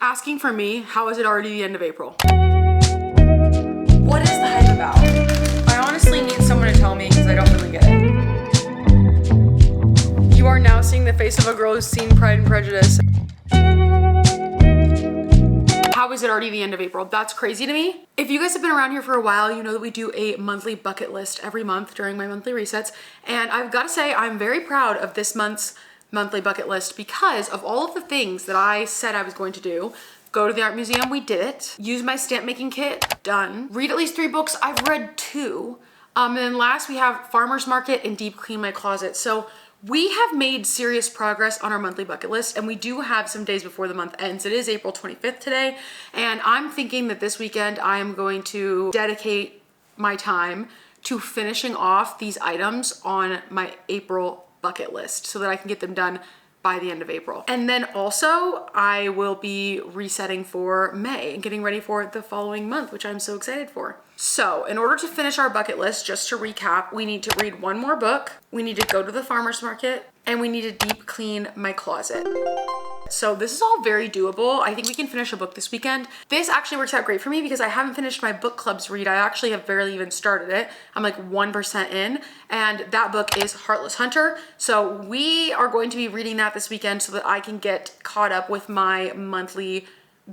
Asking for me, how is it already the end of April? What is the hype about? I honestly need someone to tell me because I don't really get it. You are now seeing the face of a girl who's seen Pride and Prejudice. How is it already the end of April? That's crazy to me. If you guys have been around here for a while, you know that we do a monthly bucket list every month during my monthly resets. And I've got to say, I'm very proud of this month's monthly bucket list because of all of the things that I said I was going to do. Go to the art museum, we did it. Use my stamp making kit, done. Read at least 3 books, I've read 2. And then last we have farmer's market and deep clean my closet. So we have made serious progress on our monthly bucket list, and we do have some days before the month ends. It is April 25th today, and I'm thinking that this weekend I am going to dedicate my time to finishing off these items on my April bucket list so that I can get them done by the end of April. And then also I will be resetting for May and getting ready for the following month, which I'm so excited for. So in order to finish our bucket list, just to recap, we need to read 1 more book, we need to go to the farmer's market, and we need to deep clean my closet. So this is all very doable. I think we can finish a book this weekend. This actually works out great for me because I haven't finished my book club's read. I actually have barely even started it. I'm like 1% in, and that book is Heartless Hunter. So we are going to be reading that this weekend so that I can get caught up with my monthly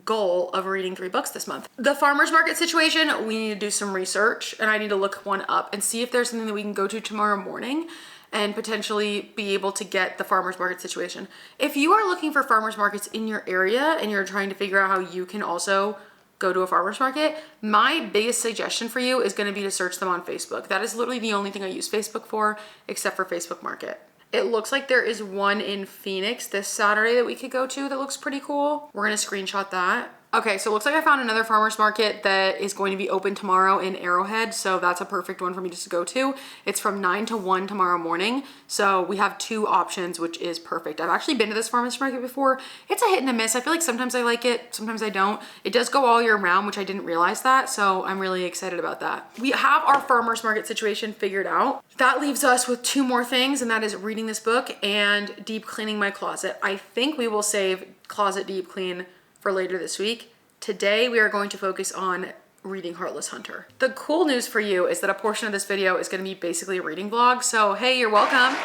goal of reading 3 books this month. The farmer's market situation, we need to do some research, and I need to look one up and see if there's something that we can go to tomorrow morning and potentially be able to get the farmer's market situation. If you are looking for farmer's markets in your area and you're trying to figure out how you can also go to a farmer's market, my biggest suggestion for you is gonna be to search them on Facebook. That is literally the only thing I use Facebook for, except for Facebook Market. It looks like there is one in Phoenix this Saturday that we could go to that looks pretty cool. We're gonna screenshot that. Okay, so it looks like I found another farmer's market that is going to be open tomorrow in Arrowhead, so that's a perfect one for me just to go to. It's from 9 to 1 tomorrow morning, so we have 2 options, which is perfect. I've actually been to this farmer's market before. It's a hit and a miss. I feel like sometimes I like it, sometimes I don't. It does go all year round, which I didn't realize that, so I'm really excited about that. We have our farmer's market situation figured out. That leaves us with 2 more things, and that is reading this book and deep cleaning my closet. I think we will save closet deep clean for later this week. Today, we are going to focus on reading Heartless Hunter. The cool news for you is that a portion of this video is gonna be basically a reading vlog. So, hey, you're welcome.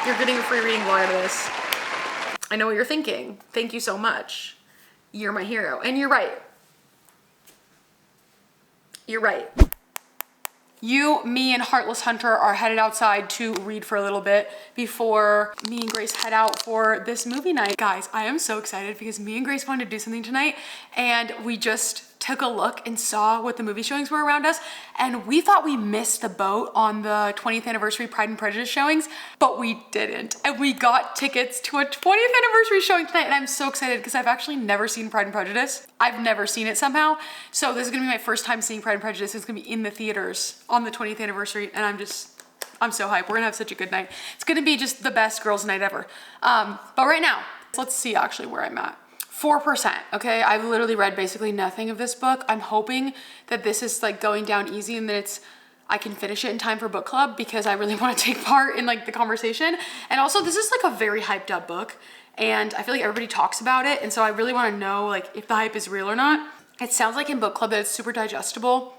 You're getting a free reading vlog out of this. I know what you're thinking. Thank you so much. You're my hero. And you're right. You're right. You, me, and Heartless Hunter are headed outside to read for a little bit before me and Grace head out for this movie night. Guys, I am so excited because me and Grace wanted to do something tonight, and we just took a look and saw what the movie showings were around us, and we thought we missed the boat on the 20th anniversary Pride and Prejudice showings, but we didn't. And we got tickets to a 20th anniversary showing tonight, and I'm so excited because I've actually never seen Pride and Prejudice. I've never seen it somehow. So this is gonna be my first time seeing Pride and Prejudice. It's gonna be in the theaters on the 20th anniversary, and I'm so hyped. We're gonna have such a good night. It's gonna be just the best girls' night ever. But right now, let's see actually where I'm at. 4%, okay? I've literally read basically nothing of this book. I'm hoping that this is like going down easy and that I can finish it in time for book club because I really want to take part in like the conversation. And also this is like a very hyped up book and I feel like everybody talks about it. And so I really want to know like if the hype is real or not. It sounds like in book club that it's super digestible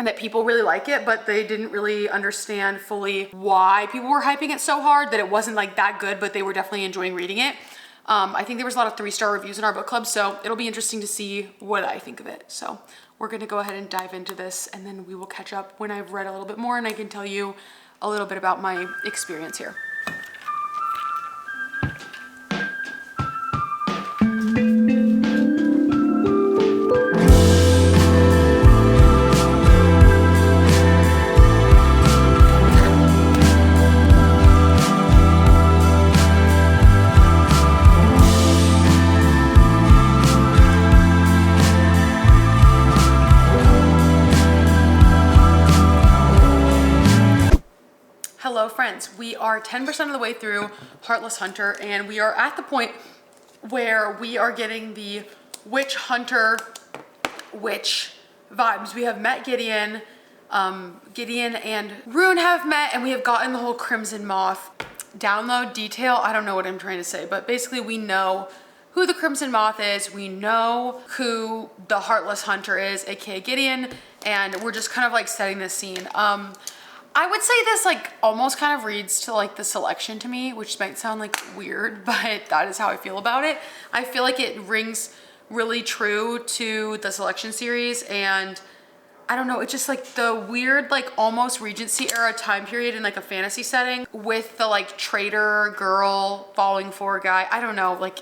and that people really like it, but they didn't really understand fully why people were hyping it so hard, that it wasn't like that good, but they were definitely enjoying reading it. I think there was a lot of 3-star reviews in our book club, so it'll be interesting to see what I think of it. So we're gonna go ahead and dive into this, and then we will catch up when I've read a little bit more and I can tell you a little bit about my experience here. Hello friends, we are 10% of the way through Heartless Hunter and we are at the point where we are getting the witch hunter witch vibes. We have met Gideon, Gideon and Rune have met, and we have gotten the whole Crimson Moth download detail. I don't know what I'm trying to say, but basically we know who the Crimson Moth is. We know who the Heartless Hunter is, aka Gideon, and we're just kind of like setting this scene. I would say this like almost kind of reads to like the selection to me, which might sound like weird, but that is how I feel about it. I feel like it rings really true to the selection series, and I don't know, it's just like the weird, like almost Regency era time period in like a fantasy setting with the like traitor girl falling for guy. I don't know, like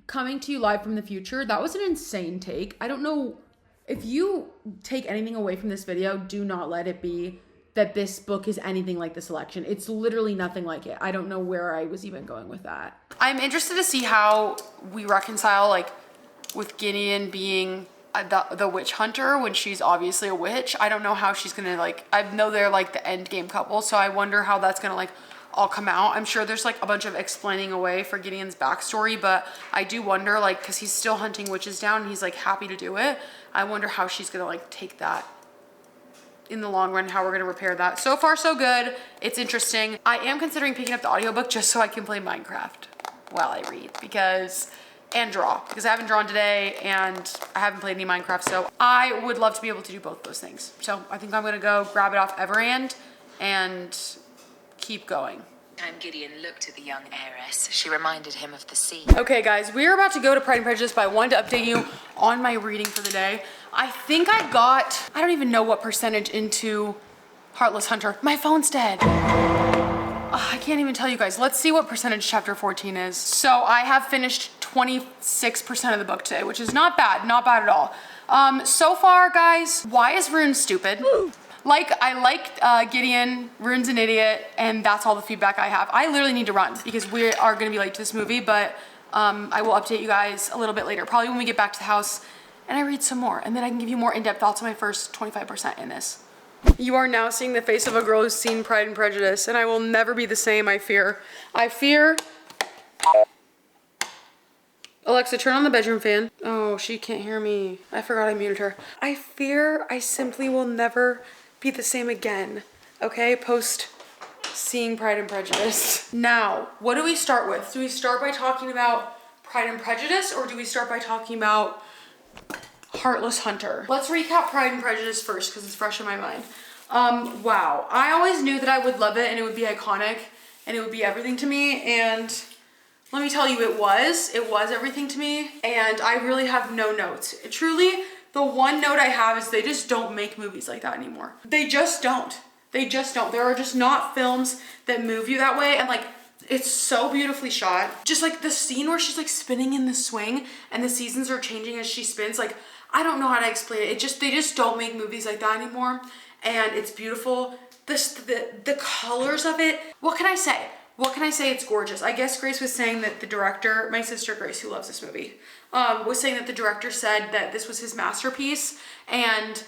coming to you live from the future. That was an insane take. I don't know if you take anything away from this video, do not let it be that this book is anything like the selection. It's literally nothing like it. I don't know where I was even going with that. I'm interested to see how we reconcile like with Gideon being the witch hunter when she's obviously a witch. I don't know how she's gonna like, I know they're like the end game couple, so I wonder how that's gonna like all come out. I'm sure there's like a bunch of explaining away for Gideon's backstory, but I do wonder like, cause he's still hunting witches down and he's like happy to do it. I wonder how she's gonna like take that in the long run, how we're gonna repair that. So far so good, it's interesting. I am considering picking up the audiobook just so I can play Minecraft while I read and draw, because I haven't drawn today and I haven't played any Minecraft, so I would love to be able to do both those things. So I think I'm gonna go grab it off Everand and keep going. Time Gideon looked at the young heiress, she reminded him of the sea. Okay guys, we are about to go to Pride and Prejudice, but I wanted to update you on my reading for the day. I think I got, I don't even know what percentage into Heartless Hunter. My phone's dead. I can't even tell you guys. Let's see what percentage chapter 14 is. So I have finished 26% of the book today, which is not bad at all. So far, guys, why is Rune stupid? Like, I like Gideon, Rune's an idiot, and that's all the feedback I have. I literally need to run because we are gonna be late to this movie, but I will update you guys a little bit later, probably when we get back to the house and I read some more, and then I can give you more in-depth thoughts on my first 25% in this. You are now seeing the face of a girl who's seen Pride and Prejudice, and I will never be the same, I fear. Alexa, turn on the bedroom fan. Oh, she can't hear me. I forgot I muted her. I fear I simply will never be the same again, okay? Post seeing Pride and Prejudice. Now, what do we start with? Do we start by talking about Pride and Prejudice, or do we start by talking about Heartless Hunter? Let's recap Pride and Prejudice first because it's fresh in my mind. Wow, I always knew that I would love it and it would be iconic and it would be everything to me, and let me tell you, it was everything to me, and I really have no notes. Truly, the one note I have is they just don't make movies like that anymore. They just don't. There are just not films that move you that way, and like, it's so beautifully shot. Just like the scene where she's like spinning in the swing and the seasons are changing as she spins, like, I don't know how to explain it. They just don't make movies like that anymore, and it's beautiful. The colors of it, what can I say? It's gorgeous. I guess Grace was saying that the director, my sister Grace, who loves this movie, was saying that the director said that this was his masterpiece, and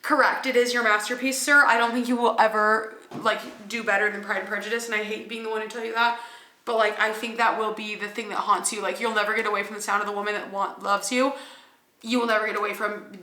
correct, it is your masterpiece, sir. I don't think you will ever like do better than Pride and Prejudice, and I hate being the one to tell you that, but like, I think that will be the thing that haunts you. Like, you'll never get away from the sound of the woman that loves you. You will never get away from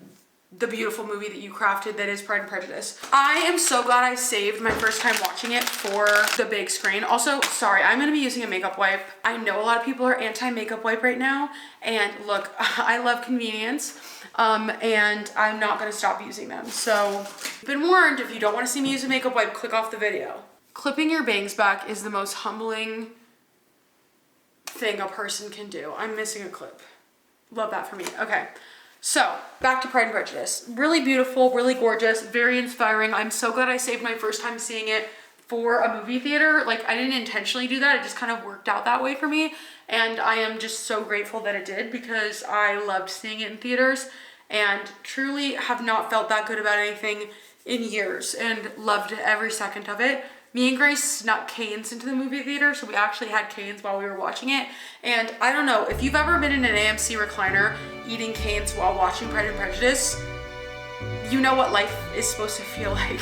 the beautiful movie that you crafted that is Pride and Prejudice. I am so glad I saved my first time watching it for the big screen. Also, sorry, I'm gonna be using a makeup wipe. I know a lot of people are anti-makeup wipe right now, and look, I love convenience, and I'm not gonna stop using them. So, you've been warned, if you don't wanna see me use a makeup wipe, click off the video. Clipping your bangs back is the most humbling thing a person can do. I'm missing a clip. Love that for me. Okay. So, back to Pride and Prejudice. Really beautiful, really gorgeous, very inspiring. I'm so glad I saved my first time seeing it for a movie theater. Like, I didn't intentionally do that. It just kind of worked out that way for me. And I am just so grateful that it did, because I loved seeing it in theaters and truly have not felt that good about anything in years and loved every second of it. Me and Grace snuck canes into the movie theater, so we actually had canes while we were watching it. And I don't know, if you've ever been in an AMC recliner eating canes while watching Pride and Prejudice, you know what life is supposed to feel like.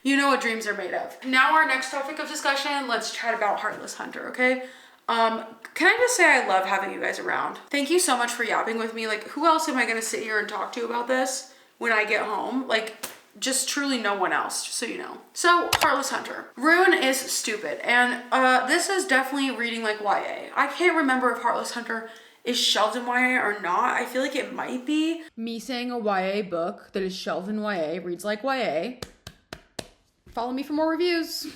You know what dreams are made of. Now our next topic of discussion, let's chat about Heartless Hunter, okay? Can I just say I love having you guys around. Thank you so much for yapping with me. Like, who else am I gonna sit here and talk to about this when I get home? Like, just truly no one else, just so you know. So, Heartless Hunter. Rune is stupid, and this is definitely reading like YA. I can't remember if Heartless Hunter is shelved in YA or not. I feel like it might be. Me saying a YA book that is shelved in YA reads like YA. Follow me for more reviews.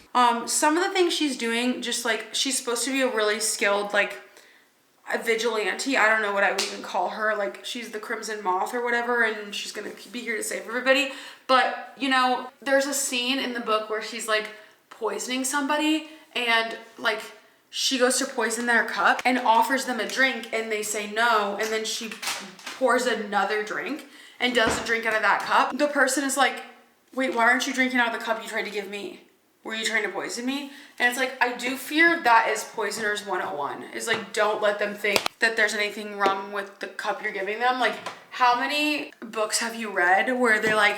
Some of the things she's doing, just like, she's supposed to be a really skilled, like, a vigilante. I don't know what I would even call her. Like, she's the Crimson Moth or whatever, and she's gonna be here to save everybody. But, you know, there's a scene in the book where she's, like, poisoning somebody, and, like, she goes to poison their cup and offers them a drink, and they say no, and then she pours another drink and does the drink out of that cup. The person is like, wait, why aren't you drinking out of the cup you tried to give me? Were you trying to poison me? And it's like, I do fear that is Poisoner's 101. Is like, don't let them think that there's anything wrong with the cup you're giving them. Like, how many books have you read where they like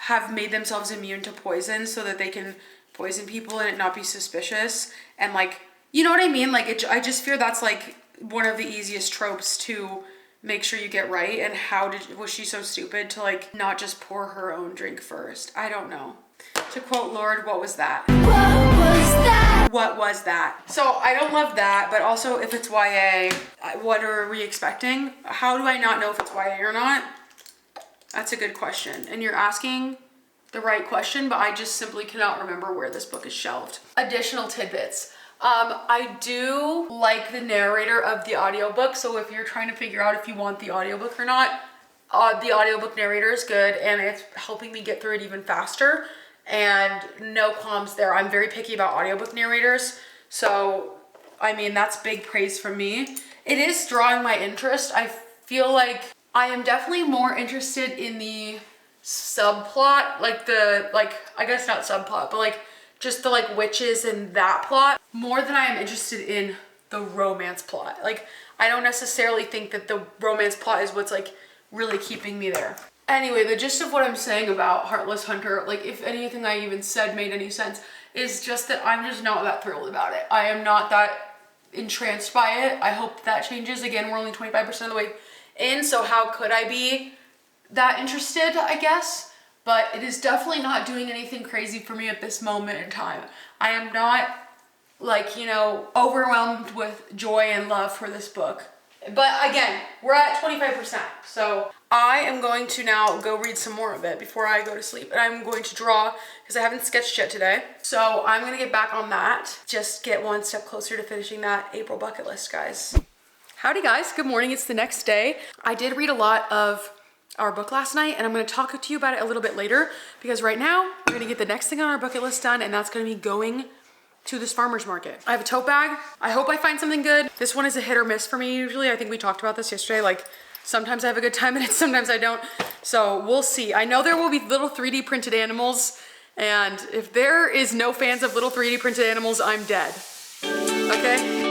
have made themselves immune to poison so that they can poison people and it not be suspicious? And like, you know what I mean? Like, I just fear that's like one of the easiest tropes to make sure you get right. And was she so stupid to like not just pour her own drink first? I don't know. To quote Lord, what was that? What was that? What was that? So I don't love that, but also if it's YA, what are we expecting? How do I not know if it's YA or not? That's a good question. And you're asking the right question, but I just simply cannot remember where this book is shelved. Additional tidbits. I do like the narrator of the audiobook, so if you're trying to figure out if you want the audiobook or not, the audiobook narrator is good and it's helping me get through it even faster, and no qualms there. I'm very picky about audiobook narrators, so I mean, that's big praise from me. It is drawing my interest. I feel like I am definitely more interested in the subplot, I guess not subplot, but like just the like witches and that plot, more than I am interested in the romance plot. Like, I don't necessarily think that the romance plot is what's like really keeping me there. Anyway, the gist of what I'm saying about Heartless Hunter, like if anything I even said made any sense, is just that I'm just not that thrilled about it. I am not that entranced by it. I hope that changes. Again, we're only 25% of the way in, so how could I be that interested, I guess? But it is definitely not doing anything crazy for me at this moment in time. I am not like, you know, overwhelmed with joy and love for this book. But again, we're at 25%. So I am going to now go read some more of it before I go to sleep. And I'm going to draw because I haven't sketched yet today. So I'm going to get back on that. Just get one step closer to finishing that April bucket list, guys. Howdy guys, good morning. It's the next day. I did read a lot of our book last night, and I'm going to talk to you about it a little bit later, because right now we're going to get the next thing on our bucket list done, and that's going to be going to this farmer's market. I have a tote bag. I hope I find something good. This one is a hit or miss for me usually. I think we talked about this yesterday. Like, sometimes I have a good time in it, sometimes I don't. So we'll see. I know there will be little 3D printed animals, and if there is no fans of little 3D printed animals, I'm dead. Okay?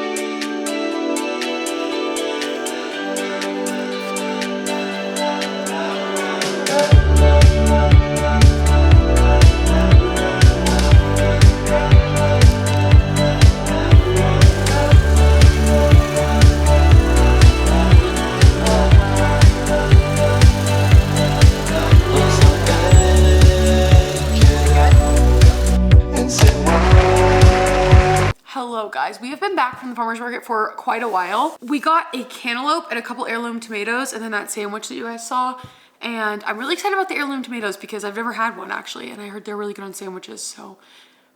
Hello guys, we have been back from the farmer's market for quite a while. We got a cantaloupe and a couple heirloom tomatoes and then that sandwich that you guys saw. And I'm really excited about the heirloom tomatoes because I've never had one actually, and I heard they're really good on sandwiches, so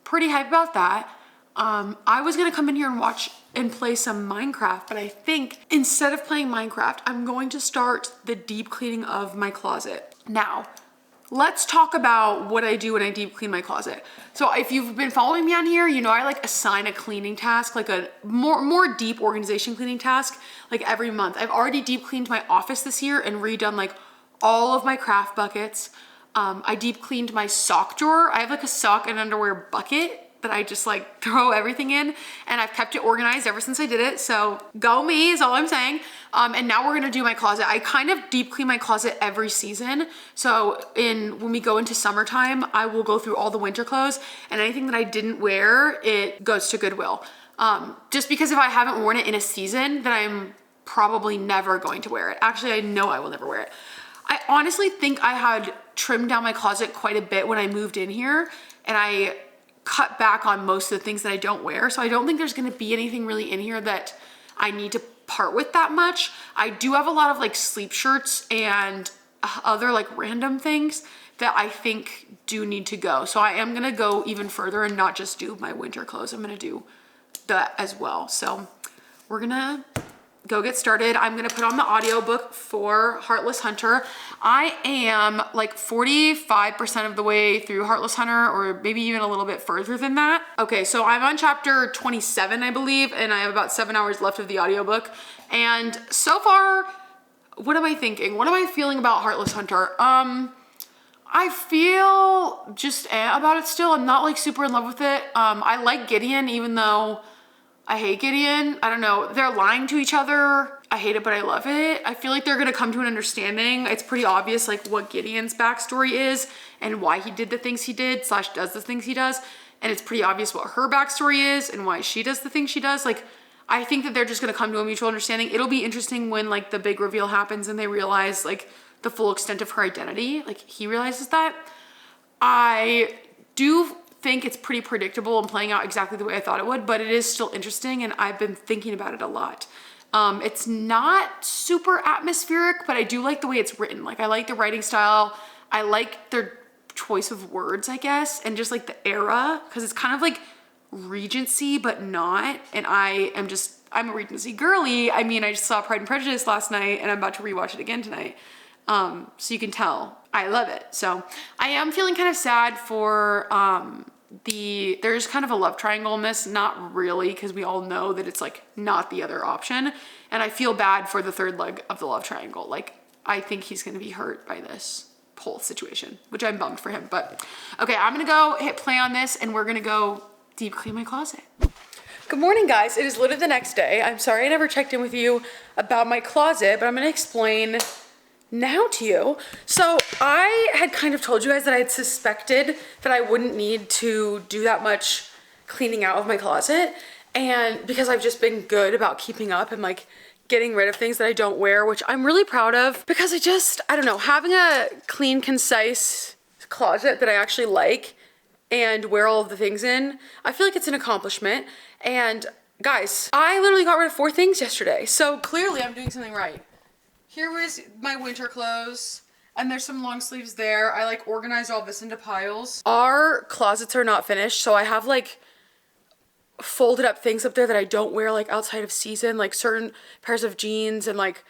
pretty hyped about that. I was gonna come in here and watch and play some Minecraft, but I think instead of playing Minecraft, I'm going to start the deep cleaning of my closet. Now, let's talk about what I do when I deep clean my closet. So if you've been following me on here, you know I like assign a cleaning task, like a more deep organization cleaning task, like every month. I've already deep cleaned my office this year and redone like all of my craft buckets. I deep cleaned my sock drawer. I have like a sock and underwear bucket that I just like throw everything in, and I've kept it organized ever since I did it. So go me is all I'm saying. And now we're gonna do my closet. I kind of deep clean my closet every season. So when we go into summertime, I will go through all the winter clothes, and anything that I didn't wear, it goes to Goodwill. Just because if I haven't worn it in a season, then I'm probably never going to wear it. Actually, I know I will never wear it. I honestly think I had trimmed down my closet quite a bit when I moved in here, and I cut back on most of the things that I don't wear. So I don't think there's gonna be anything really in here that I need to part with that much. I do have a lot of like sleep shirts and other like random things that I think do need to go. So I am gonna go even further and not just do my winter clothes. I'm gonna do that as well. So we're gonna go get started. I'm gonna put on the audiobook for Heartless Hunter. I am like 45% of the way through Heartless Hunter, or maybe even a little bit further than that. Okay, so I'm on chapter 27, I believe, and I have about 7 hours left of the audiobook. And so far, what am I thinking? What am I feeling about Heartless Hunter? I feel just about it still. I'm not like super in love with it. I like Gideon, even though I hate Gideon. I don't know. They're lying to each other. I hate it, but I love it. I feel like they're gonna come to an understanding. It's pretty obvious like what Gideon's backstory is and why he did the things he did / does the things he does. And it's pretty obvious what her backstory is and why she does the things she does. Like, I think that they're just gonna come to a mutual understanding. It'll be interesting when like the big reveal happens and they realize like the full extent of her identity. Like, he realizes that. I do think it's pretty predictable and playing out exactly the way I thought it would, but it is still interesting and I've been thinking about it a lot. It's not super atmospheric, but I do like the way it's written. Like, I like the writing style. I like their choice of words, I guess, and just like the era, because it's kind of like Regency, but not. And I'm a Regency girly. I mean, I just saw Pride and Prejudice last night and I'm about to rewatch it again tonight. So you can tell I love it. So I am feeling kind of sad for, there's kind of a love triangle in this, not really, because we all know that it's like not the other option. And I feel bad for the third leg of the love triangle. Like, I think he's going to be hurt by this whole situation, which I'm bummed for him. But okay, I'm going to go hit play on this and we're going to go deep clean my closet. Good morning, guys. It is literally the next day. I'm sorry I never checked in with you about my closet, but I'm going to explain now to you. So I had kind of told you guys that I had suspected that I wouldn't need to do that much cleaning out of my closet, and because I've just been good about keeping up and like getting rid of things that I don't wear, which I'm really proud of, because I don't know, having a clean, concise closet that I actually like and wear all of the things in, I feel like it's an accomplishment. And guys, I literally got rid of 4 things yesterday, so clearly I'm doing something right. Here was my winter clothes, and there's some long sleeves there. I like organized all this into piles. Our closets are not finished, so I have like folded up things up there that I don't wear like outside of season, like certain pairs of jeans and like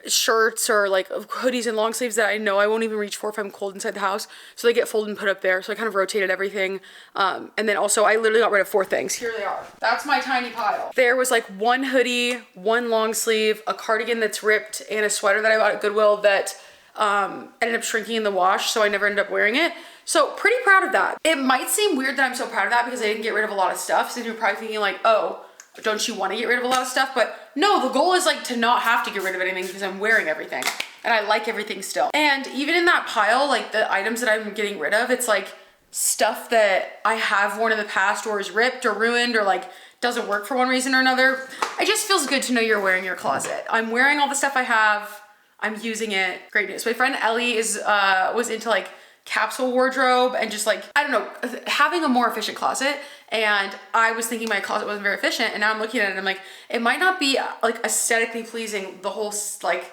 shirts or like hoodies and long sleeves that I know I won't even reach for if I'm cold inside the house. So they get folded and put up there. So I kind of rotated everything. And then also I literally got rid of 4 things. Here they are. That's my tiny pile. There was like 1 hoodie, 1 long sleeve, a cardigan that's ripped, and a sweater that I bought at Goodwill that ended up shrinking in the wash, so I never ended up wearing it. So pretty proud of that. It might seem weird that I'm so proud of that because I didn't get rid of a lot of stuff. So you're probably thinking like, oh, don't you want to get rid of a lot of stuff? But no, the goal is like to not have to get rid of anything because I'm wearing everything and I like everything still. And even in that pile, like the items that I'm getting rid of, it's like stuff that I have worn in the past or is ripped or ruined or like doesn't work for one reason or another. It just feels good to know you're wearing your closet. I'm wearing all the stuff I have. I'm using it. Great news. My friend Ellie was into like capsule wardrobe and just like, I don't know, having a more efficient closet. And I was thinking my closet wasn't very efficient, and now I'm looking at it and I'm like, it might not be like aesthetically pleasing, the whole, like,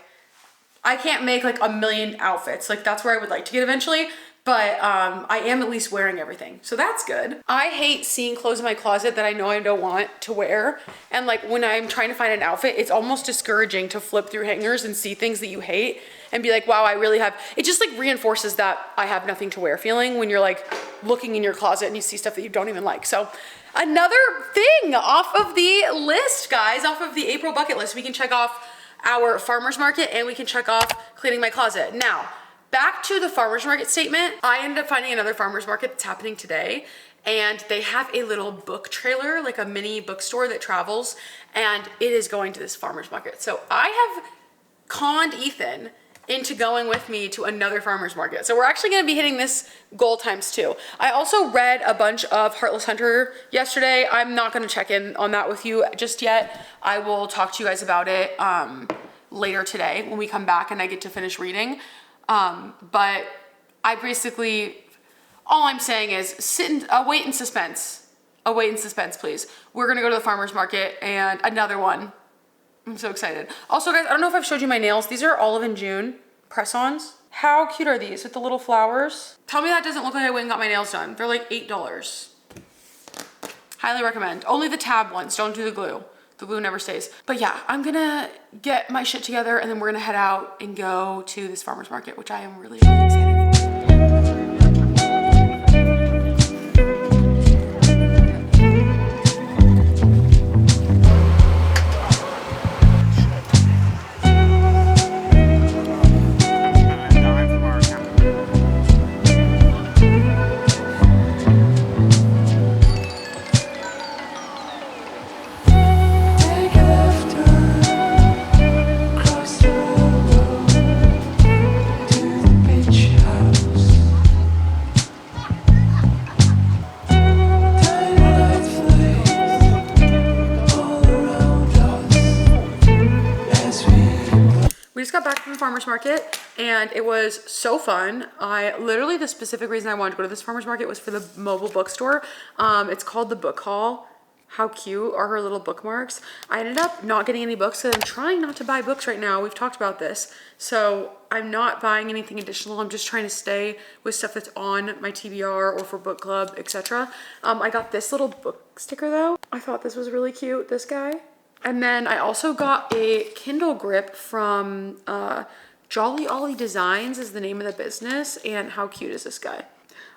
I can't make like a million outfits. Like, that's where I would like to get eventually, but I am at least wearing everything. So that's good. I hate seeing clothes in my closet that I know I don't want to wear. And like when I'm trying to find an outfit, it's almost discouraging to flip through hangers and see things that you hate and be like, wow, I really have, it just like reinforces that I have nothing to wear feeling when you're like looking in your closet and you see stuff that you don't even like. So another thing off of the list, guys, off of the April bucket list, we can check off our farmer's market and we can check off cleaning my closet. Now, back to the farmer's market statement. I ended up finding another farmer's market that's happening today, and they have a little book trailer, like a mini bookstore that travels, and it is going to this farmer's market. So I have conned Ethan into going with me to another farmer's market. So we're actually gonna be hitting this goal ×2. I also read a bunch of Heartless Hunter yesterday. I'm not gonna check in on that with you just yet. I will talk to you guys about it later today when we come back and I get to finish reading. But I basically, all I'm saying is wait in suspense. Await in suspense, please. We're gonna go to the farmer's market and another one. I'm so excited. Also guys, I don't know if I've showed you my nails. These are Olive and June press-ons. How cute are these with the little flowers? Tell me that doesn't look like I went and got my nails done. They're like $8. Highly recommend. Only the tab ones, don't do the glue. The glue never stays. But yeah, I'm gonna get my shit together and then we're gonna head out and go to this farmer's market, which I am really, really excited for. We just got back from the farmer's market and it was so fun. Literally the specific reason I wanted to go to this farmer's market was for the mobile bookstore. It's called the Book Hall. How cute are her little bookmarks? I ended up not getting any books because I'm trying not to buy books right now. We've talked about this. So I'm not buying anything additional. I'm just trying to stay with stuff that's on my TBR or for book club, etc. I got this little book sticker though. I thought this was really cute, this guy. And then I also got a Kindle grip from Jolly Ollie Designs is the name of the business. And how cute is this guy?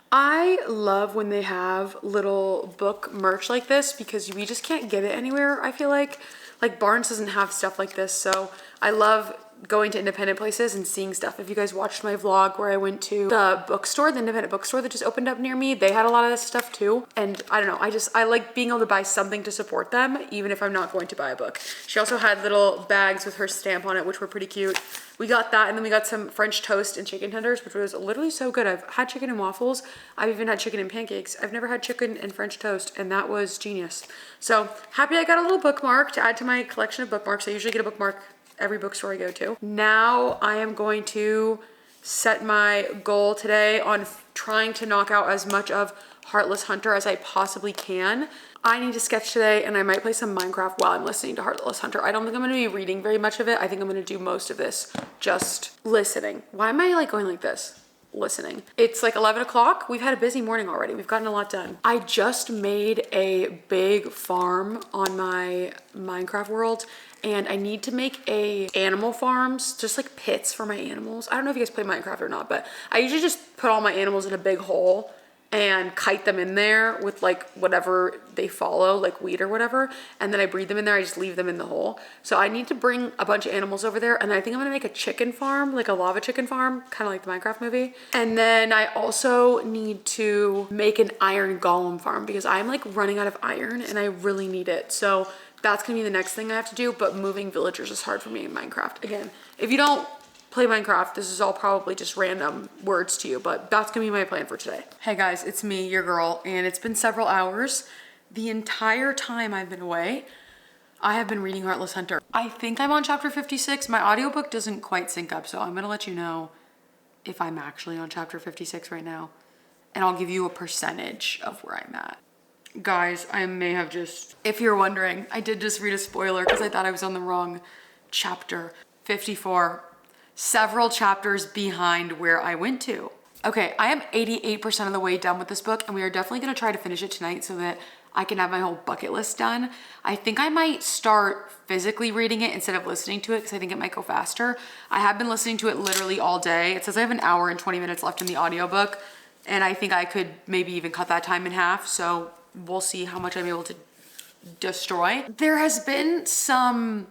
I love when they have little book merch like this because we just can't get it anywhere, I feel like. Like Barnes doesn't have stuff like this, so I love going to independent places and seeing stuff. If you guys watched my vlog where I went to the bookstore, the independent bookstore that just opened up near me, they had a lot of this stuff too. And I don't know, I like being able to buy something to support them, even if I'm not going to buy a book. She also had little bags with her stamp on it, which were pretty cute. We got that, and then we got some French toast and chicken tenders, which was literally so good. I've had chicken and waffles. I've even had chicken and pancakes. I've never had chicken and French toast, and that was genius. So happy I got a little bookmark to add to my collection of bookmarks. I usually get a bookmark every bookstore I go to. Now I am going to set my goal today on trying to knock out as much of Heartless Hunter as I possibly can. I need to sketch today and I might play some Minecraft while I'm listening to Heartless Hunter. I don't think I'm gonna be reading very much of it. I think I'm gonna do most of this just listening. Why am I like going like this? Listening. It's like 11 o'clock. We've had a busy morning already. We've gotten a lot done. I just made a big farm on my Minecraft world and I need to make animal farms, just like pits for my animals. I don't know if you guys play Minecraft or not, but I usually just put all my animals in a big hole and kite them in there with like whatever they follow, like weed or whatever. And then I breed them in there, I just leave them in the hole. So I need to bring a bunch of animals over there. And I think I'm gonna make a chicken farm, like a lava chicken farm, kind of like the Minecraft movie. And then I also need to make an iron golem farm because I'm like running out of iron and I really need it. So that's gonna be the next thing I have to do, but moving villagers is hard for me in Minecraft. Again, if you don't play Minecraft, this is all probably just random words to you, but that's gonna be my plan for today. Hey guys, it's me, your girl, and it's been several hours. The entire time I've been away, I have been reading Heartless Hunter. I think I'm on chapter 56. My audiobook doesn't quite sync up, so I'm gonna let you know if I'm actually on chapter 56 right now, and I'll give you a percentage of where I'm at. Guys, I may have just, if you're wondering, I did just read a spoiler because I thought I was on the wrong chapter. 54. Several chapters behind where I went to. Okay, I am 88% of the way done with this book and we are definitely gonna try to finish it tonight so that I can have my whole bucket list done. I think I might start physically reading it instead of listening to it because I think it might go faster. I have been listening to it literally all day. It says I have an hour and 20 minutes left in the audiobook and I think I could maybe even cut that time in half. So we'll see how much I'm able to destroy. There has been some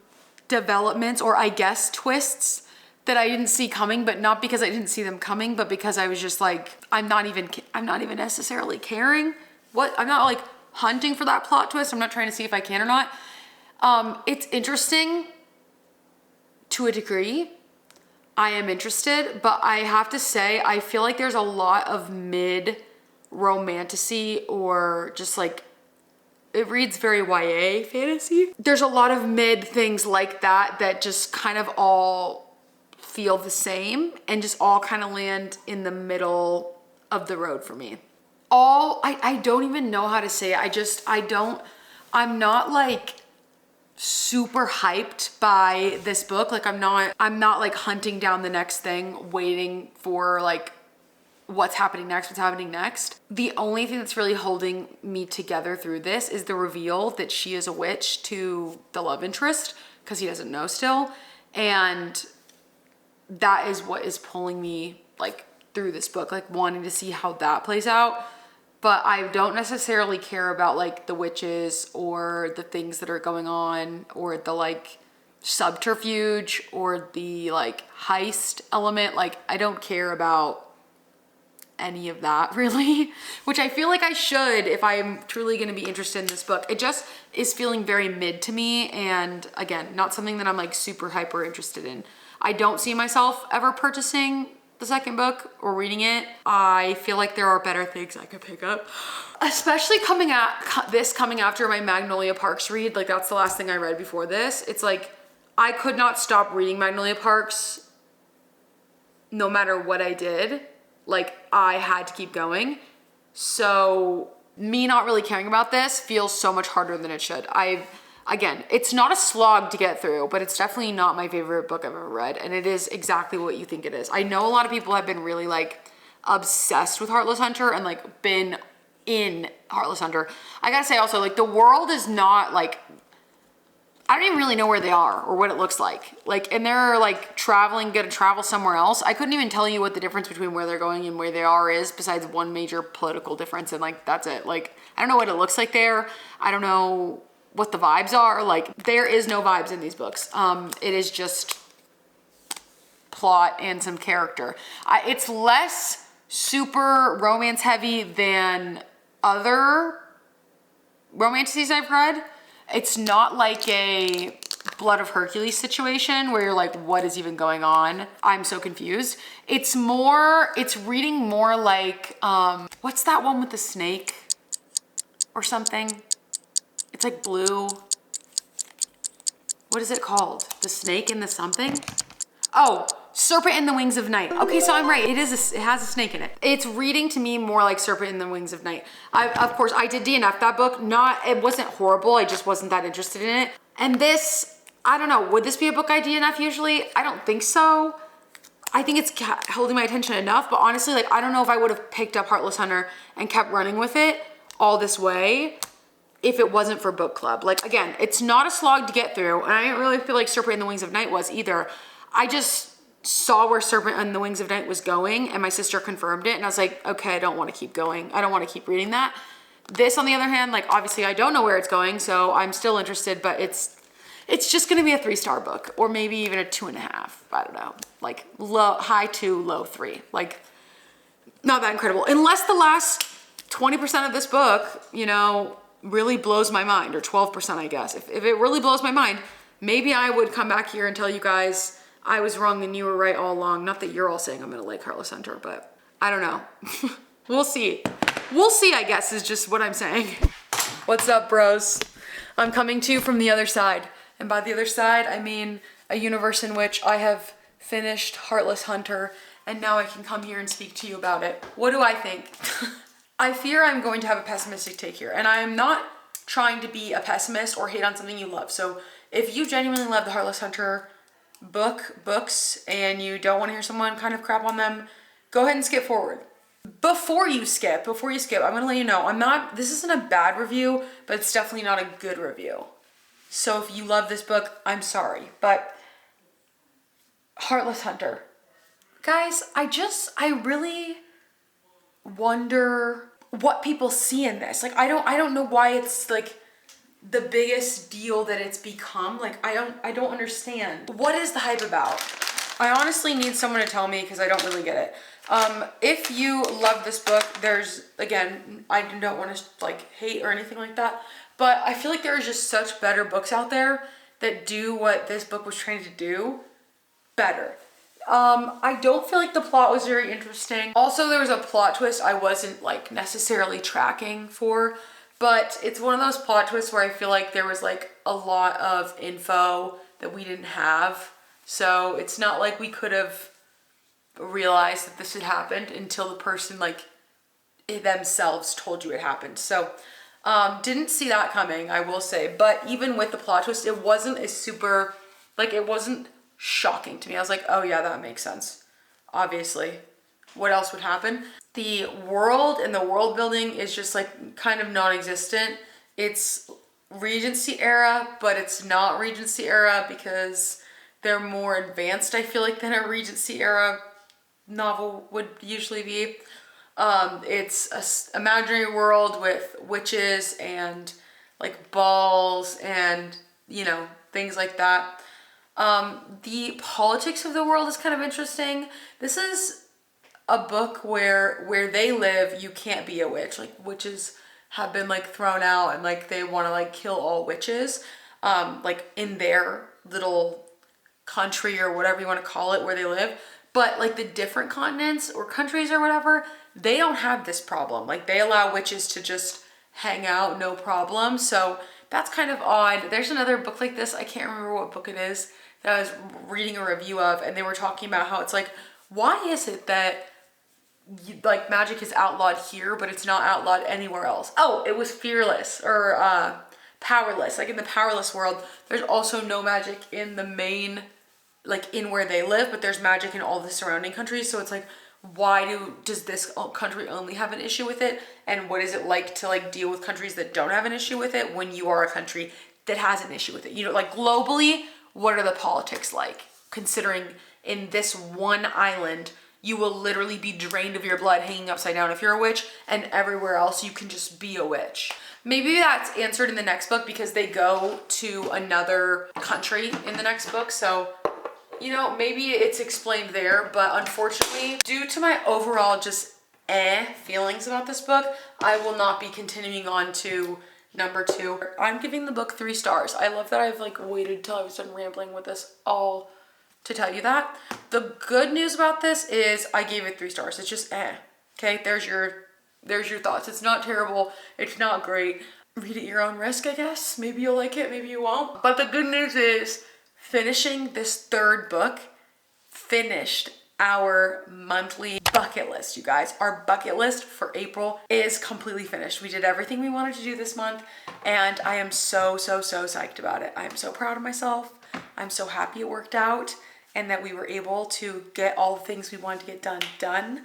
developments or I guess twists that I didn't see coming, but not because I didn't see them coming, but because I was just like, I'm not even necessarily caring. I'm not like hunting for that plot twist. I'm not trying to see if I can or not. It's interesting to a degree. I am interested, but I have to say, I feel like there's a lot of mid romantasy or just like, it reads very YA fantasy. There's a lot of mid things like that that just kind of all feel the same and just all kind of land in the middle of the road for me. I don't even know how to say it. I'm not like super hyped by this book. Like I'm not like hunting down the next thing, waiting for like what's happening next. The only thing that's really holding me together through this is the reveal that she is a witch to the love interest, because he doesn't know still. And that is what is pulling me like through this book, like wanting to see how that plays out. But I don't necessarily care about like the witches or the things that are going on or the like subterfuge or the like heist element. Like I don't care about any of that really, which I feel like I should if I'm truly going to be interested in this book. It just is feeling very mid to me, and again, not something that I'm like super hyper interested in. I don't see myself ever purchasing the second book or reading it. I feel like there are better things I could pick up, especially coming after my Magnolia Parks read. Like that's the last thing I read before this. It's like I could not stop reading Magnolia Parks no matter what I did. Like I had to keep going. So me not really caring about this feels so much harder than it should. Again, it's not a slog to get through, but it's definitely not my favorite book I've ever read. And it is exactly what you think it is. I know a lot of people have been really like obsessed with Heartless Hunter and like been in Heartless Hunter. I gotta say also, like the world is not like, I don't even really know where they are or what it looks like. Like, and they're like gonna travel somewhere else. I couldn't even tell you what the difference between where they're going and where they are is, besides one major political difference. And like, that's it. Like, I don't know what it looks like there. I don't know what the vibes are. Like, there is no vibes in these books. It is just plot and some character. It's less super romance heavy than other romances I've read. It's not like a Blood of Hercules situation where you're like, what is even going on? I'm so confused. It's reading more like, what's that one with the snake or something? It's like blue. What is it called? The snake and the something? Oh, Serpent in the Wings of Night. Okay, so I'm right. It has a snake in it. It's reading to me more like Serpent in the Wings of Night. Of course, I did DNF that book. It wasn't horrible. I just wasn't that interested in it. And this, I don't know. Would this be a book I DNF usually? I don't think so. I think it's holding my attention enough. But honestly, like I don't know if I would have picked up Heartless Hunter and kept running with it all this way if it wasn't for book club. Like again, it's not a slog to get through. And I didn't really feel like Serpent in the Wings of Night was either. I just saw where Serpent in the Wings of Night was going and my sister confirmed it and I was like, okay, I don't want to keep going. I don't want to keep reading that. This on the other hand, like obviously I don't know where it's going, so I'm still interested, but it's just going to be a 3-star book or maybe even a 2.5. I don't know, like high 2, low 3, like not that incredible. Unless the last 20% of this book, you know, really blows my mind, or 12%, I guess. If it really blows my mind, maybe I would come back here and tell you guys I was wrong and you were right all along. Not that you're all saying I'm gonna like Heartless Hunter, but I don't know. We'll see. We'll see, I guess, is just what I'm saying. What's up, bros? I'm coming to you from the other side. And by the other side, I mean a universe in which I have finished Heartless Hunter and now I can come here and speak to you about it. What do I think? I fear I'm going to have a pessimistic take here, and I'm not trying to be a pessimist or hate on something you love. So if you genuinely love the Heartless Hunter books and you don't want to hear someone kind of crap on them, go ahead and skip forward. Before you skip, I'm going to let you know, this isn't a bad review, but it's definitely not a good review. So if you love this book, I'm sorry, but Heartless Hunter. Guys, I really wonder what people see in this. Like, I don't know why it's like the biggest deal that it's become. Like, I don't understand. What is the hype about? I honestly need someone to tell me because I don't really get it. If you love this book, again, I don't want to like hate or anything like that, but I feel like there are just such better books out there that do what this book was trying to do better. I don't feel like the plot was very interesting. Also, there was a plot twist I wasn't like necessarily tracking for, but it's one of those plot twists where I feel like there was like a lot of info that we didn't have. So it's not like we could have realized that this had happened until the person like themselves told you it happened. So Didn't see that coming, I will say. But even with the plot twist, it wasn't a super, like, it wasn't shocking to me. I was like, oh yeah, that makes sense. Obviously. What else would happen? The world and the world building is just like kind of non-existent. It's Regency era, but it's not Regency era because they're more advanced, I feel like, than a Regency era novel would usually be. It's a imaginary world with witches and like balls and, you know, things like that. The politics of the world is kind of interesting. This is a book where they live, you can't be a witch. Like, witches have been like thrown out and like they want to like kill all witches, like in their little country or whatever you want to call it where they live. But like the different continents or countries or whatever, they don't have this problem. Like they allow witches to just hang out, no problem. So that's kind of odd. There's another book like this, I can't remember what book it is, that I was reading a review of, and they were talking about how it's like, why is it that like magic is outlawed here, but it's not outlawed anywhere else? Oh, it was Fearless or Powerless. Like in the Powerless world, there's also no magic in the main, like in where they live, but there's magic in all the surrounding countries. So it's like, why does this country only have an issue with it? And what is it like to like deal with countries that don't have an issue with it when you are a country that has an issue with it? You know, like globally, what are the politics like? Considering in this one island, you will literally be drained of your blood hanging upside down if you're a witch, and everywhere else you can just be a witch. Maybe that's answered in the next book because they go to another country in the next book. So, you know, maybe it's explained there, but unfortunately, due to my overall just feelings about this book, I will not be continuing on to number 2. I'm giving the book 3 stars. I love that I've like waited till I was done rambling with this all to tell you that. The good news about this is I gave it 3 stars. It's just okay, there's your thoughts. It's not terrible. It's not great. Read at your own risk, I guess. Maybe you'll like it, maybe you won't. But the good news is finishing this 3rd book finished our monthly bucket list, you guys. Our bucket list for April is completely finished. We did everything we wanted to do this month, and I am so psyched about it. I am so proud of myself. I'm so happy it worked out and that we were able to get all the things we wanted to get done.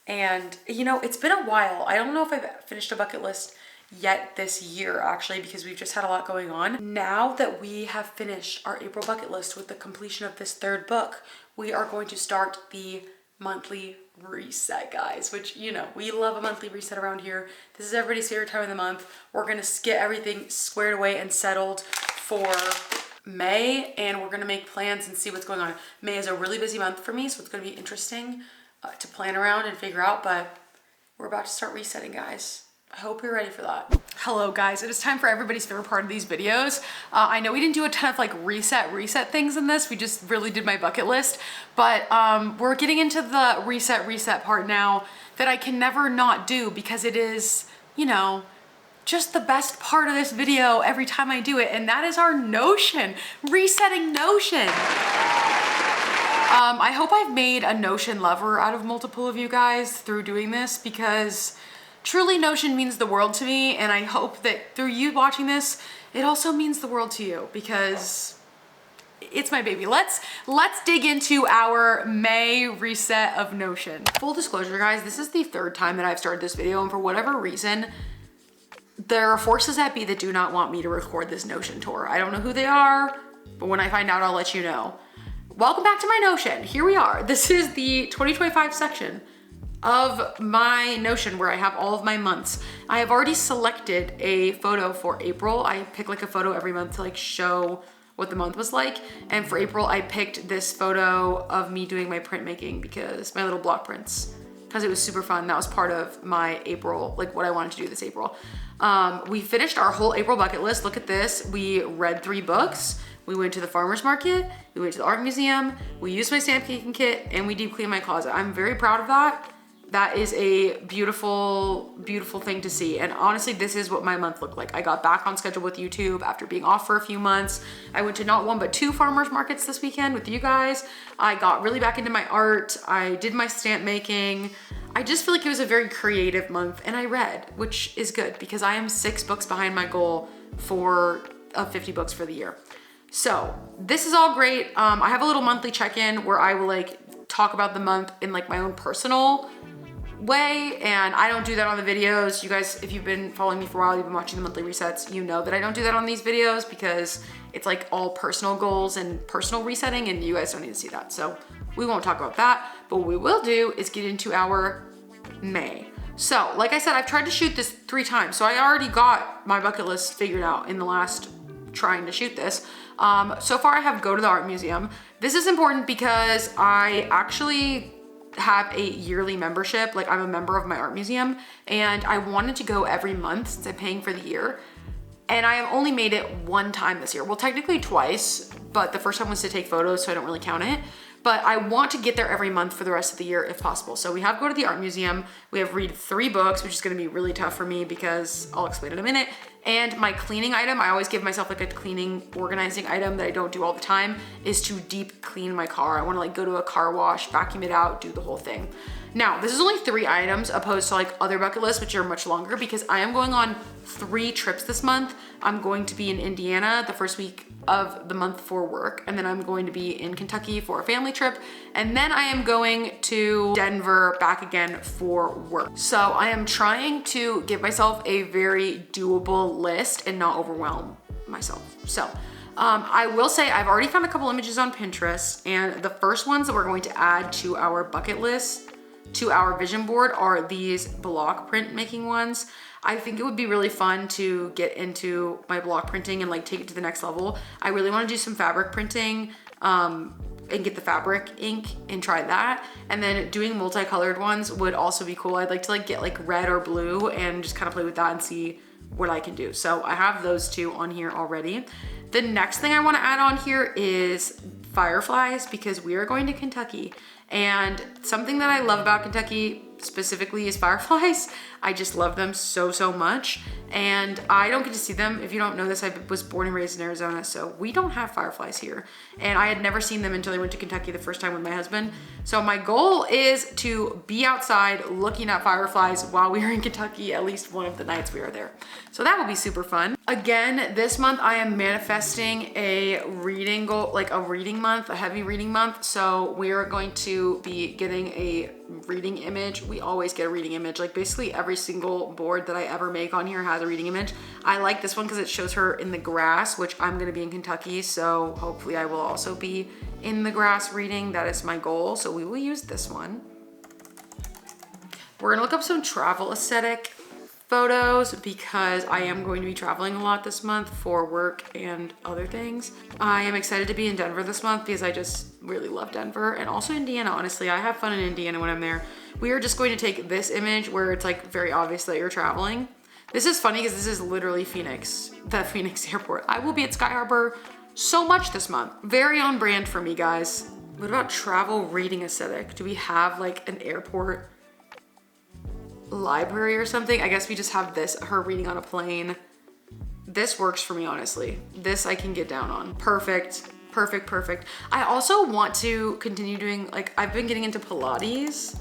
And you know, it's been a while. I don't know if I've finished a bucket list yet this year, actually, because we've just had a lot going on. Now that we have finished our April bucket list with the completion of this 3rd book, we are going to start the monthly reset, guys, which, you know, we love a monthly reset around here. This is everybody's favorite time of the month. We're gonna get everything squared away and settled for May, and we're gonna make plans and see what's going on. May is a really busy month for me, so it's gonna be interesting to plan around and figure out, but we're about to start resetting, guys. I hope you're ready for that. Hello guys, it is time for everybody's favorite part of these videos. I know we didn't do a ton of like reset things in this. We just really did my bucket list, but we're getting into the reset part now that I can never not do because it is, you know, just the best part of this video every time I do it, and that is our Notion, resetting Notion. I hope I've made a Notion lover out of multiple of you guys through doing this, because truly Notion means the world to me, and I hope that through you watching this, it also means the world to you, because it's my baby. Let's dig into our May reset of Notion. Full disclosure, guys, this is the 3rd time that I've started this video, and for whatever reason, there are forces at be that do not want me to record this Notion tour. I don't know who they are, but when I find out, I'll let you know. Welcome back to my Notion. Here we are. This is the 2025 section of my Notion where I have all of my months. I have already selected a photo for April. I pick like a photo every month to like show what the month was like. And for April, I picked this photo of me doing my printmaking, because my little block prints, because it was super fun. That was part of my April, like what I wanted to do this April. We finished our whole April bucket list. Look at this. We read 3 books. We went to the farmer's market. We went to the art museum. We used my stamp making kit, and we deep cleaned my closet. I'm very proud of that. That is a beautiful, beautiful thing to see. And honestly, this is what my month looked like. I got back on schedule with YouTube after being off for a few months. I went to not 1, but 2 farmers markets this weekend with you guys. I got really back into my art. I did my stamp making. I just feel like it was a very creative month, and I read, which is good because I am 6 books behind my goal of 50 books for the year. So this is all great. I have a little monthly check-in where I will like talk about the month in like my own personal way, and I don't do that on the videos. You guys, if you've been following me for a while, you've been watching the monthly resets, you know that I don't do that on these videos because it's like all personal goals and personal resetting, and you guys don't need to see that. So we won't talk about that, but what we will do is get into our May. So like I said, I've tried to shoot this 3 times. So I already got my bucket list figured out in the last trying to shoot this. So far I have go to the art museum. This is important because I actually have a yearly membership. Like I'm a member of my art museum, and I wanted to go every month since I'm paying for the year. And I have only made it 1 time this year. Well, technically twice, but the first time was to take photos, so I don't really count it. But I want to get there every month for the rest of the year if possible. So we have go to the art museum. We have read 3 books, which is gonna be really tough for me because I'll explain in a minute. And my cleaning item, I always give myself like a cleaning organizing item that I don't do all the time, is to deep clean my car. I wanna like go to a car wash, vacuum it out, do the whole thing. Now, this is only 3 items opposed to like other bucket lists, which are much longer because I am going on 3 trips this month. I'm going to be in Indiana the first week of the month for work, and then I'm going to be in Kentucky for a family trip, and then I am going to Denver back again for work. So I am trying to give myself a very doable list and not overwhelm myself. So I will say I've already found a couple images on Pinterest, and the first ones that we're going to add to our bucket list, to our vision board, are these block print making ones. I think it would be really fun to get into my block printing and like take it to the next level. I really want to do some fabric printing and get the fabric ink and try that. And then doing multicolored ones would also be cool. I'd like to like get like red or blue and just kind of play with that and see what I can do. So I have those 2 on here already. The next thing I want to add on here is fireflies, because we are going to Kentucky. And something that I love about Kentucky specifically is fireflies. I just love them so, so much. And I don't get to see them. If you don't know this, I was born and raised in Arizona, so we don't have fireflies here. And I had never seen them until I went to Kentucky the first time with my husband. So my goal is to be outside looking at fireflies while we are in Kentucky, at least one of the nights we are there. So that will be super fun. Again, this month I am manifesting a reading goal, like a reading month, a heavy reading month. So we are going to be getting a reading image. We always get a reading image. Like basically every single board that I ever make on here has a reading image. I like this one because it shows her in the grass, which I'm gonna be in Kentucky, so hopefully I will also be in the grass reading. That is my goal, so we will use this one. We're gonna look up some travel aesthetic photos because I am going to be traveling a lot this month for work and other things. I am excited to be in Denver this month because I just really love Denver, and also Indiana. Honestly, I have fun in Indiana when I'm there. We are just going to take this image where it's like very obvious that you're traveling. This is funny because this is literally Phoenix, the Phoenix airport. I will be at Sky Harbor so much this month. Very on brand for me, guys. What about travel reading aesthetic? Do we have like an airport library or something? I guess we just have this, her reading on a plane. This works for me, honestly. This I can get down on. Perfect, perfect, perfect. I also want to continue doing, like, I've been getting into Pilates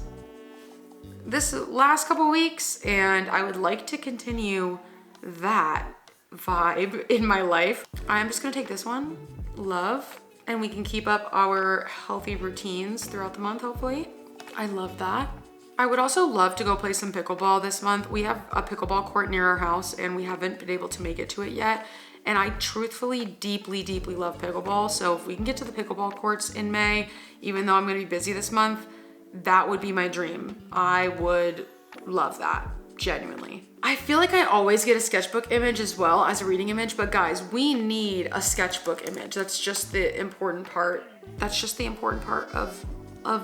this last couple weeks, and I would like to continue that vibe in my life. I'm just gonna take this one, love, and we can keep up our healthy routines throughout the month, hopefully. I love that. I would also love to go play some pickleball this month. We have a pickleball court near our house and we haven't been able to make it to it yet. And I truthfully, deeply, deeply love pickleball. So if we can get to the pickleball courts in May, even though I'm gonna be busy this month, that would be my dream. I would love that, genuinely. I feel like I always get a sketchbook image as well as a reading image, but guys, we need a sketchbook image. That's just the important part. That's just the important part of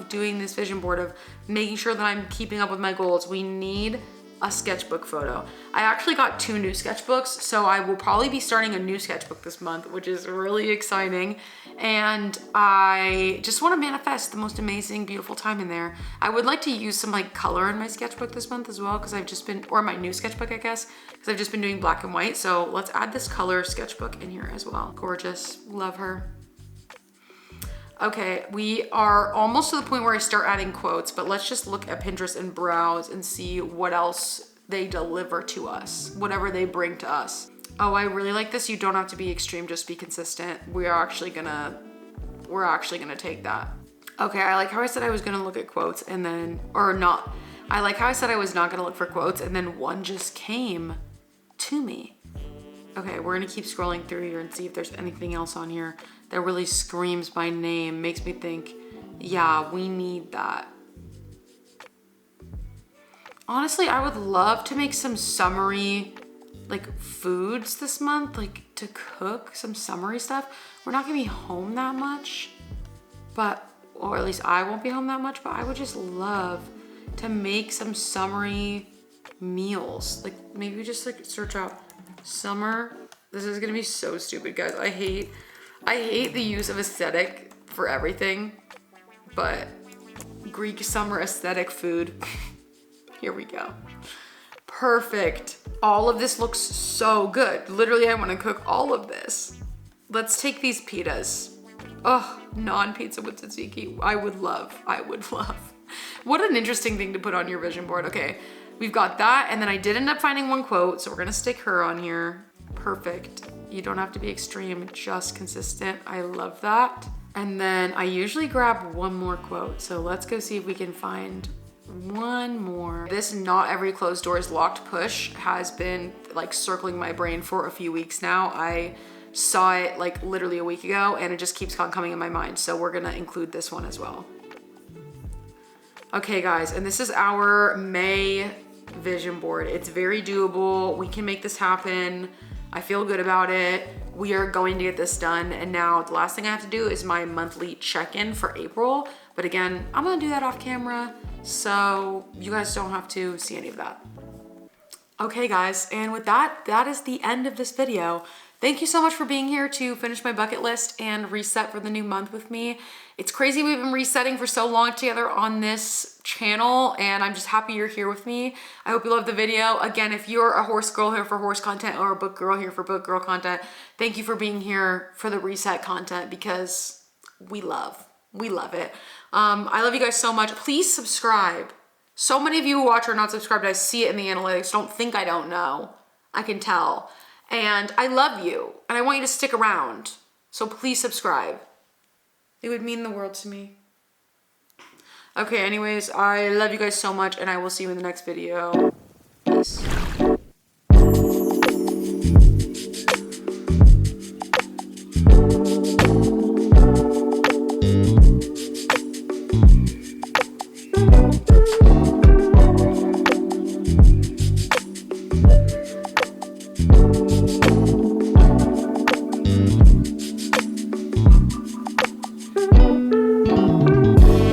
doing this vision board, of making sure that I'm keeping up with my goals. We need a sketchbook photo. I actually got 2 new sketchbooks, so I will probably be starting a new sketchbook this month, which is really exciting. And I just want to manifest the most amazing, beautiful time in there. I would like to use some like color in my sketchbook this month as well, because I've just been, or my new sketchbook, I guess, because I've just been doing black and white. So let's add this color sketchbook in here as well. Gorgeous, love her. Okay, we are almost to the point where I start adding quotes, but let's just look at Pinterest and browse and see what else they deliver to us, whatever they bring to us. Oh, I really like this. You don't have to be extreme, just be consistent. We're actually gonna take that. Okay, I like how I said I was gonna look at quotes and then, or not. I like how I said I was not gonna look for quotes and then one just came to me. Okay, we're gonna keep scrolling through here and see if there's anything else on here that really screams my name, makes me think, yeah, we need that. Honestly, I would love to make some summery, like foods this month, like to cook some summery stuff. We're not gonna be home that much, but, or at least I won't be home that much, but I would just love to make some summery meals. Like maybe just like search out summer. This is gonna be so stupid, guys. I hate the use of aesthetic for everything, but Greek summer aesthetic food. Here we go. Perfect. All of this looks so good. Literally, I wanna cook all of this. Let's take these pitas. Oh, non-pizza with tzatziki. I would love. What an interesting thing to put on your vision board. Okay, we've got that, and then I did end up finding one quote, so we're gonna stick her on here. Perfect. You don't have to be extreme, just consistent. I love that. And then I usually grab one more quote, so let's go see if we can find one more. This not every closed door is locked push has been like circling my brain for a few weeks now. I saw it like literally a week ago and it just keeps on coming in my mind, so we're gonna include this one as well. Okay guys, and this is our May vision board. It's very doable. We can make this happen. I feel good about it. We are going to get this done. And now the last thing I have to do is my monthly check-in for April. But again, I'm gonna do that off camera, so you guys don't have to see any of that. Okay guys, and with that, that is the end of this video. Thank you so much for being here to finish my bucket list and reset for the new month with me. It's crazy we've been resetting for so long together on this channel, and I'm just happy you're here with me. I hope you love the video. Again, if you're a horse girl here for horse content or a book girl here for book girl content, thank you for being here for the reset content because we love it. I love you guys so much. Please subscribe. So many of you who watch are not subscribed. I see it in the analytics. Don't think I don't know. I can tell. And I love you, and I want you to stick around. So please subscribe. It would mean the world to me. Okay, anyways, I love you guys so much, and I will see you in the next video.